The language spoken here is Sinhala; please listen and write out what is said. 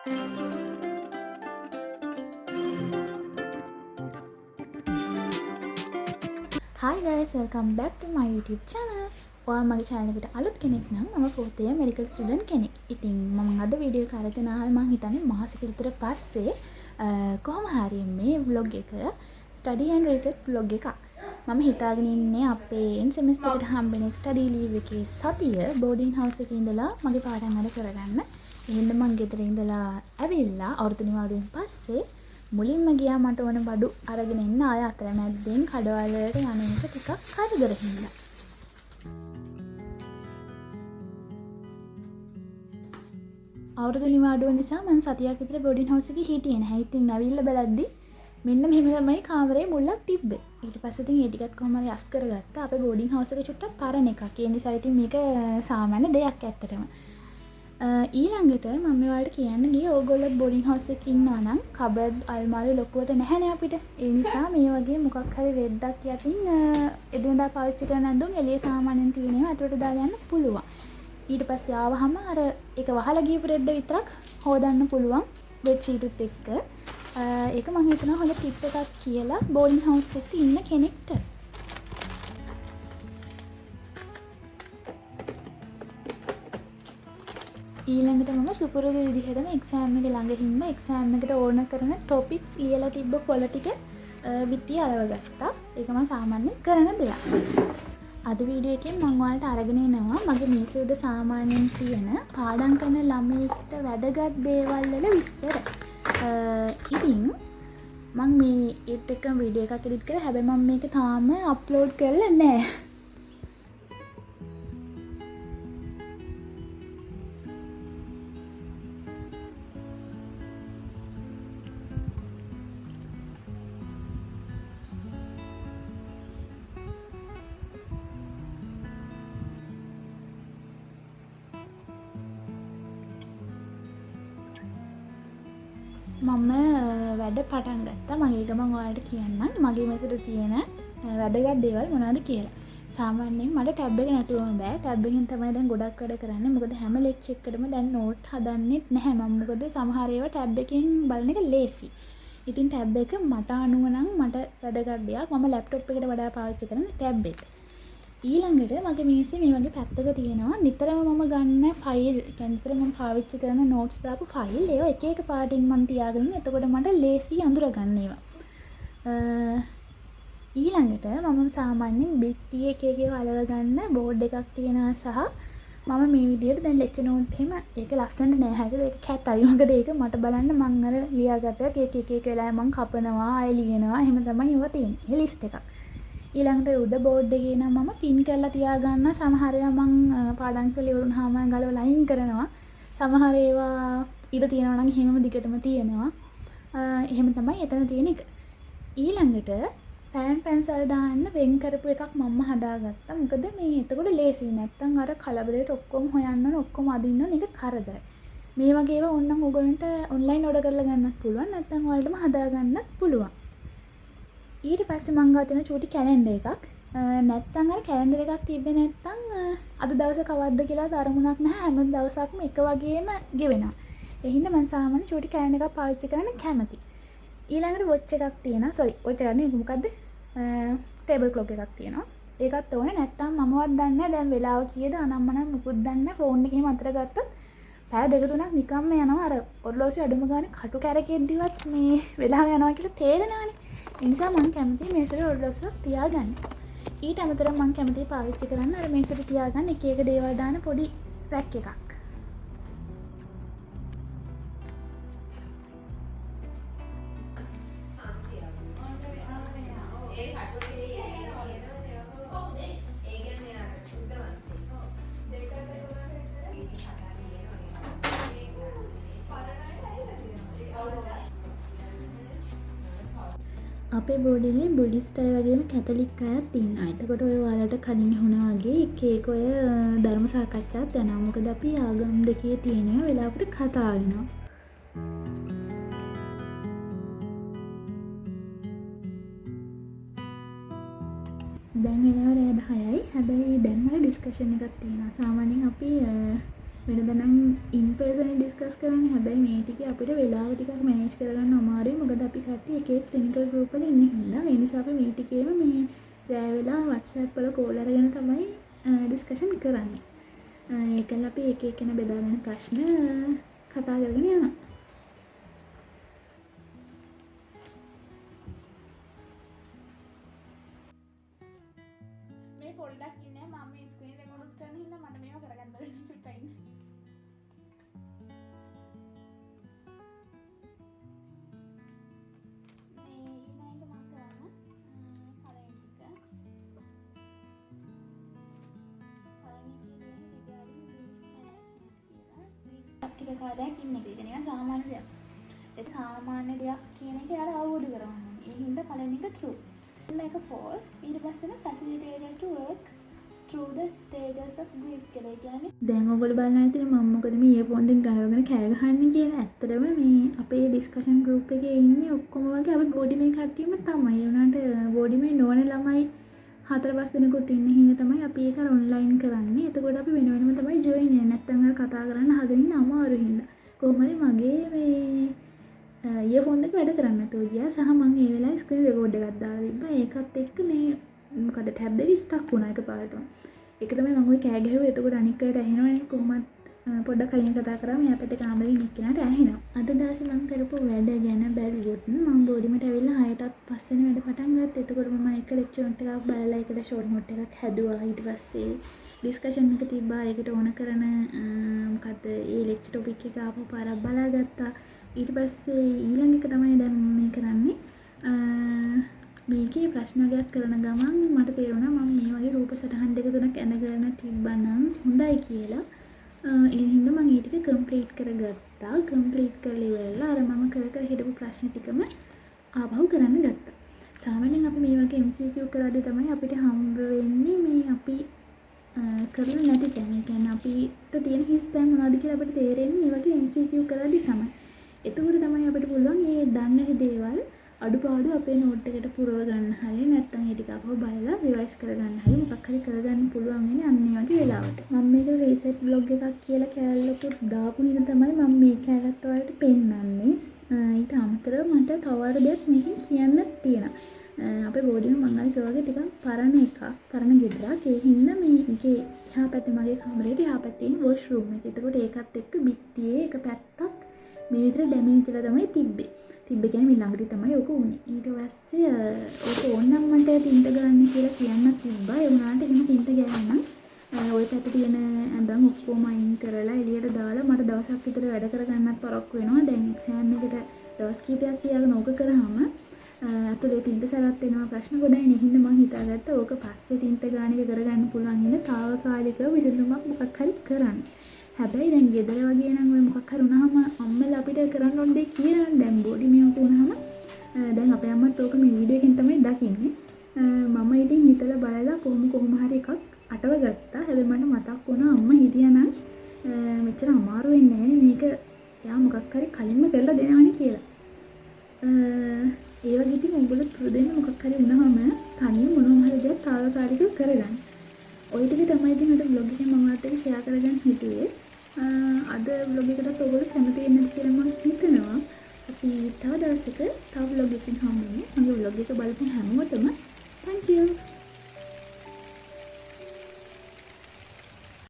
Hi guys, welcome back to my YouTube channel. ඔයා මගේ channel එකට අලුත් කෙනෙක් නම් මම 4th year medical student කෙනෙක්. ඉතින් මම අද වීඩියෝ එක අරගෙන ආවේ මම හිතන්නේ මාසෙක විතර පස්සේ කොහොම හරි මේ vlog එක study and research vlog එකක්. මම හිතාගෙන ඉන්නේ අපේ end semester එකට හම්බෙන study leave එකේ සතිය boarding house එකේ ඉඳලා මගේ පාඩම් වැඩ කරගන්න. එහෙනම් මම ගෙදර ඉඳලා ඇවිල්ලා අවුරුදු නිවාඩුවෙන් පස්සේ මුලින්ම ගියා මට ඕන බඩු අරගෙන එන්න ආය අතරමැද්දෙන් කඩවල වලට යන එක ටිකක් කරදර හින්දා. අවුරුදු නිවාඩුව නිසා මම සතියක් විතර බෝඩින් හවුස් එකේ හිටියේ නැහැ. ඉතින් ඇවිල්ලා බලද්දි මෙන්න මෙහෙම තමයි කාමරේ මුල්ලක් තිබ්බේ. ඊට පස්සේ ඉතින් ඒ ටිකත් කොහොම හරි අස් කරගත්තා. අපේ බෝඩින් හවුස් එක චුට්ටක් පරණ එකක්. ඒ නිසා ඉතින් මේක සාමාන්‍ය දෙයක් ඇත්තටම. ඊළඟට මම ඔයාලට කියන්න ගියේ ඕගොල්ලෝ බෝඩින් හවුස් එකේ ඉන්නවා නම් කබඩ් අල්මාරිය ලොකුවට නැහැනේ අපිට. ඒ නිසා මේ වගේ මොකක් හරි රෙද්දක් යටින් එදිනදා පාවිච්චි කරන ඇඳුම් එළිය සාමාන්‍යයෙන් තියෙනවා. අතට දාලා යන්න පුළුවන්. ඊට පස්සේ ආවහම අර ඒක වහලා ගියපු රෙද්ද විතරක් හොදන්න පුළුවන් බෙඩ් ෂීට් එක්ක. ඒක මම හිතනවා හොඳ ටිප් එකක් කියලා බෝඩින් හවුස් එකේ ඉන්න කෙනෙක්ට. ඊළඟට මම සුපුරුදු විදිහටම එක්සෑම් එක ළඟ හින්දා එක්සෑම් එකට ඕන කරන ටොපික්ස් ලියලා තිබ්බ පොළ ටික විත්තිය අරවගත්තා. ඒක මම සාමාන්‍යයෙන් කරන දෙයක්. අද වීඩියෝ එකෙන් මම ඔයාලට අරගෙන එනවා මගේ මේසෙ උඩ සාමාන්‍යයෙන් තියෙන පාඩම් කරන ළමයින්ට වැදගත් දේවල් වල විස්තර. ඉතින් මම මේ ඒත් එක්කම වීඩියෝ එකක් එඩිට් කරලා හැබැයි මම මේක තාම අප්ලෝඩ් කරලා නැහැ. මම වැඩ පටන් ගත්තා. මගේ ගමන් ඔයාලට කියන්නම් මගේ මේසෙට තියෙන වැදගත් දේවල් මොනවද කියලා. සාමාන්‍යයෙන් මට ටැබ් එක නැතුවම බෑ. ටැබ් එකෙන් තමයි දැන් ගොඩක් වැඩ කරන්නේ. මොකද හැම ලෙක්චර් එකකටම දැන් නෝට් හදන්නෙත් නැහැ මම. මොකද සමහර ඒවා ටැබ් එකෙන් බලන එක ලේසි. ඉතින් ටැබ් එක මට අනුව නම් මට වැදගත් දෙයක්. මම ලැප්ටොප් එකට වඩා පාවිච්චි කරන ටැබ් එක. ඊළඟට මගේ මේසෙ මේ වගේ පැත්තක තියෙනවා නිතරම මම ගන්න ෆයිල්, කියන්නේ නිතර මම පාවිච්චි කරන නෝට්ස් දාපු ෆයිල්. ඒවා එක එක පාටින් මම තියාගෙන ඉන්නේ. එතකොට මට ලේසි අඳුර ගන්න ඒවා. ඊළඟට මම සාමාන්‍යයෙන් බිත්තිය එක එක අලව ගන්න බෝඩ් එකක් තියෙනවා සහ මම මේ විදිහට දැන් ලෙක්චර් නෝට් එහෙම ඒක ලස්සනට නෑ. හැබැයි ඒක කැතයි. මොකද ඒක මට බලන්න මම අර ලියාගත්ත එක එක වෙලාවෙ මම කපනවා, ආයෙ ලියනවා. එහෙම තමයි ඒවා තියෙන්නේ. ඒ ලිස්ට් එකක්. ඊළඟට උඩ බෝඩ් එකේ නම් මම පින් කරලා තියාගන්න සමහර ඒවා මම පාඩම් කරලා ඉවරුනහම ගලවලා අයින් කරනවා. සමහර ඒවා ඉඩ තියෙනවා නම් එහෙමම දිගටම තියෙනවා. එහෙම තමයි එතන තියෙන එක. ඊළඟට පෑන් පැන්සල් දාන්න වෙන් කරපු එකක් මම හදාගත්තා. මොකද මේ එතකොට ලේසි. නැත්තම් අර කලබලයට ඔක්කොම හොයන්න ඕන, ඔක්කොම අදින්න ඕන. ඒක කරදරයි. මේ වගේ ඒවා ඕනනම් ඔයගොල්ලන්ට ඔන්ලයින් ඕඩර් කරලා ගන්නත් පුළුවන්. නැත්තම් ඔයාලටම හදා ගන්නත් පුළුවන්. ඊට පස්සේ මං ගාව තියෙන චූටි කැලෙන්ඩර් එකක්. නැත්තම් අර කැලෙන්ඩර් එකක් තිබ්බේ නැත්තම් අද දවසේ කවද්ද කියලා අරමුණක් නැහැ. හැම දවසක්ම එක වගේම ගෙවෙනවා. ඒ හින්දා මං සාමාන්‍ය චූටි කැලෙන්ඩර් එකක් පාවිච්චි කරන්න කැමතියි. ඊළඟට වොච් එකක් තියෙනවා. වොච් එක නෙවෙයි මොකද්ද? ටේබල් ක්ලොක් එකක් තියෙනවා. ඒකත් ඕනේ. නැත්තම් මමවත් දන්නේ නැහැ දැන් වෙලාව කීයද අනම්මනම් මුකුත් දන්නේ නැහැ. ෆෝන් එකේ එහෙම අතර ගත්තොත් පැය දෙක තුනක් නිකම්ම යනවා. අර ඔරලෝසුවේ අඩුම ගානේ කටු කැරකෙද්දිවත් මේ වෙලාව යනවා කියලා තේරෙනවනේ. ඒ නිසා මම කැමතියි මේසෙට ඔරලෝසුවක් තියාගන්න. ඊට අමතරව මම කැමතියි පාවිච්චි කරන්න අර මේසෙට තියාගන්න එක එක දේවල් දාන පොඩි රැක් එකක්. අපේ බෝඩිමේ බුද්දිස්ට් අය වගේම කැතලික් අයත් ඉන්නවා. එතකොට ඔය ඔයාලට කලින් වුණා වගේ එක එක ඔය ධර්ම සාකච්ඡාත් යනවා. මොකද අපි ආගම් දෙකේ තියෙන වෙලාවකට කතා වෙනවා. දැන් වෙලාව රෑ 10යි. හැබැයි දැන් වල ඩිස්කෂන් එකක් තියෙනවා. සාමාන්‍යයෙන් අපි වෙනද නම් ඉන් පර්සන් ඩිස්කස් කරන්නේ. හැබැයි මේ ටික අපිට වෙලාව ටිකක් මැනේජ් කරගන්න අමාරුයි. මොකද අපි කට්ටිය එක එක ක්ලිනිකල් ගෲප් වල ඉන්නේ හින්දා. ඒ නිසා අපි මේ ටිකේම මේ රෑ වෙලා WhatsApp වල කෝල් අරගෙන තමයි ඩිස්කෂන් කරන්නේ. ඒකල අපි එක එකන බෙදාගෙන ප්‍රශ්න කතා කරගෙන යනවා. මේ පොඩ්ඩක් ඉන්නේ මම මේ ස්ක්‍රීන් රෙකෝඩ් කරන හින්දා මට මේව කරගන්න බැරි චුට්ටයි. කාරයක් ඉන්න එක නිකන් සාමාන්‍ය දෙයක්. ඒ සාමාන්‍ය දෙයක් කියන එක යාර අවබෝධ කරගන්න ඕනේ. ඒ හින්දා පළවෙනි එක true. like a false. ඊට පස්සේ facilitated to work through the stages of grief කියලා කියන්නේ. දැන් ඔයගොල්ලෝ බලන්න ඇතිනේ මම මොකද මේ earphone දෙක ගලවගෙන කෑ ගහන්නේ කියලා. ඇත්තටම මේ අපේ discussion group එකේ ඉන්නේ ඔක්කොම වගේ අපි body මේ කට්ටියම තමයි. උනාට body මේ නොවන ළමයි 4-5 දෙනෙකුත් ඉන්න හින්දා තමයි අපි ඒක ඔන්ලයින් කරන්නේ. එතකොට අපි වෙන වෙනම තමයි ජොයින් වෙන්නේ. නැත්නම් අර කතා කරන්න හදගෙන ඉන්න අමාරු හින්දා. කොහොම හරි මගේ මේ ඉයර්ෆෝන් එක වැඩ කරන්නේ නැතුව ගියා. සහ මම ඒ වෙලාවේ ස්ක්‍රීන් රෙකෝඩ් එකක් දාලා තිබ්බා. ඒකත් එක්ක මේ මොකද ටැබ් එකේ ස්ටක් වුණා එකපාරටම. ඒක තමයි මම ඔය කෑ ගැහුවේ. එතකොට අනික් අයට ඇහෙනවනේ කොහොමද පොඩ්ඩක් අයින් කතා කරාම එයා පැත්තේ කාමරේ ඉන්න කෙනාට ඇහෙනවා. අද දවසේ මම කරපු වැඩ ගැන බැලුවොත් මම බෝඩිමට ඇවිල්ලා 6ටත් පස්සේනේ වැඩ පටන් ගත්තා. එතකොට මම එක ලෙක්චර් එකක් බලලා ඒකට ෂෝට් නෝට් එකක් හැදුවා. ඊට පස්සේ ඩිස්කෂන් එක තිබ්බා. ඒකට ඕන කරන මොකද්ද ඒ ලෙක්චර් ටොපික් එක ආපහු පාරක් බලාගත්තා. ඊට පස්සේ ඊළඟ එක තමයි දැන් මේ කරන්නේ. මේකේ ප්‍රශ්න වර්ගයක් කරන ගමන් මට තේරුණා මම මේ වගේ රූප සටහන් දෙක තුනක් ඇඳගෙන තිබ්බනම් හොඳයි කියලා. ඒ හින්දා මම ඒ ටික කම්ප්ලීට් කරගත්තා. කම්ප්ලීට් කරලා ඉවරලා අර මම කර හිටපු ප්‍රශ්න ටිකම ආපහු කරන්න ගත්තා. සාමාන්‍යයෙන් අපි මේ වගේ MCQ කරද්දී තමයි අපිට හම්බ වෙන්නේ මේ අපි කරලා නැති තැන. ඒ කියන්නේ අපිට තියෙන හිස් තැන් මොනවද කියලා අපිට තේරෙන්නේ මේ වගේ MCQ කරද්දී තමයි. එතකොට තමයි අපිට පුළුවන් මේ දන්න දේවල් අඩුපාඩු අපේ නෝට් එකට පුරව ගන්න හරිය නැත්නම් ඒ ටික අපව බලලා රිවයිස් කරගන්න හරිය මොකක් හරි කරගන්න පුළුවන් වෙන්නේ අන්න ඒ වගේ වෙලාවට. මම මේක රීසෙට් බ්ලොග් එකක් කියලා කැලලකුත් දාපු නිසා තමයි මම මේ කැලලත් වලට පෙන්නන්නේ. ඊට අමතරව මට තව දෙයක් මේකෙන් කියන්න තියෙනවා. අපේ බෝඩිම මම අර කිව්වාගේ ටිකක් පරණ එකක්. පරණ ගෙදරක්. ඒ හින්දා මේකේ එහා පැත්තේ මගේ කාමරේට එහා පැත්තේ ඉන්න වොෂ් රූම් එක. එතකොට ඒකත් එක්ක බිත්තියේ එක පැත්තක් මේ විතර ඩැමේජ් වෙලා තමයි තිබ්බේ. තිබ්බ කියන්නේ මේ ළඟදී තමයි ඔක උනේ. ඊට පස්සේ ඔක ඕනනම් මට තින්ත ගන්න කියලා කියන්න තිබ්බා. ඒ වුණාට එහෙම තින්ත ගෑනනම් ඔය පැත්තේ තියෙන ඇඳන් ඔක්කොම අයින් කරලා එළියට දාලා මට දවසක් විතර වැඩ කරගන්නත් පරක්කු වෙනවා. දැන් එක්සෑම් එකට දවස් කිහිපයක් තියාගෙන ඕක කරාම අතලේ තින්ත සලත් වෙනවා ප්‍රශ්න ගොඩයි නේ. හින්දා මම හිතාගත්තා ඕක පස්සේ තින්ත ගාන එක කරගන්න පුළුවන් ඉන්න తాවකාලිකව විසඳුමක් මොකක් හරි කරන්න. හැබැයි දැන් ගෙදර වගේ නම් ඔය මොකක් හරි වුණාම අම්මලා අපිට කරන්න ඕන දේ කියනවා. දැන් බෝඩි මේක වුණාම දැන් අපේ අම්මත් ඕක මේ වීඩියෝ එකෙන් තමයි දකින්නේ. මම ඉතින් හිතලා බලලා කොහොම හරි එකක් අටව ගත්තා. හැබැයි මට මතක් වුණා අම්මා හිටියානම් මෙච්චර අමාරු වෙන්නේ නැහැ මේක යා මොකක් හරි කලින්ම කරලා දෙනවනේ කියලා. ඒ වගේ ඉතින් උඹලා පුරුදු වෙන මොකක් හරි වුණාම තනියම මොනවා හරි දෙයක් తాවකාලිකව කරගන්න. ඔය ටික තමයි ඉතින් අද බ්ලොග් එකේ මම ඔයත් එක්ක ෂෙයා කරගන්න හිතුවේ. අද බ්ලොග් එකකට ඔයගොල්ලෝ කැමති වෙන්නේ නැති කියලා මම හිතනවා. අපි තව දවසක තව බ්ලොග් එකකින් හමු වෙනවා. මගේ බ්ලොග් එක බලපු හැමෝටම thank you.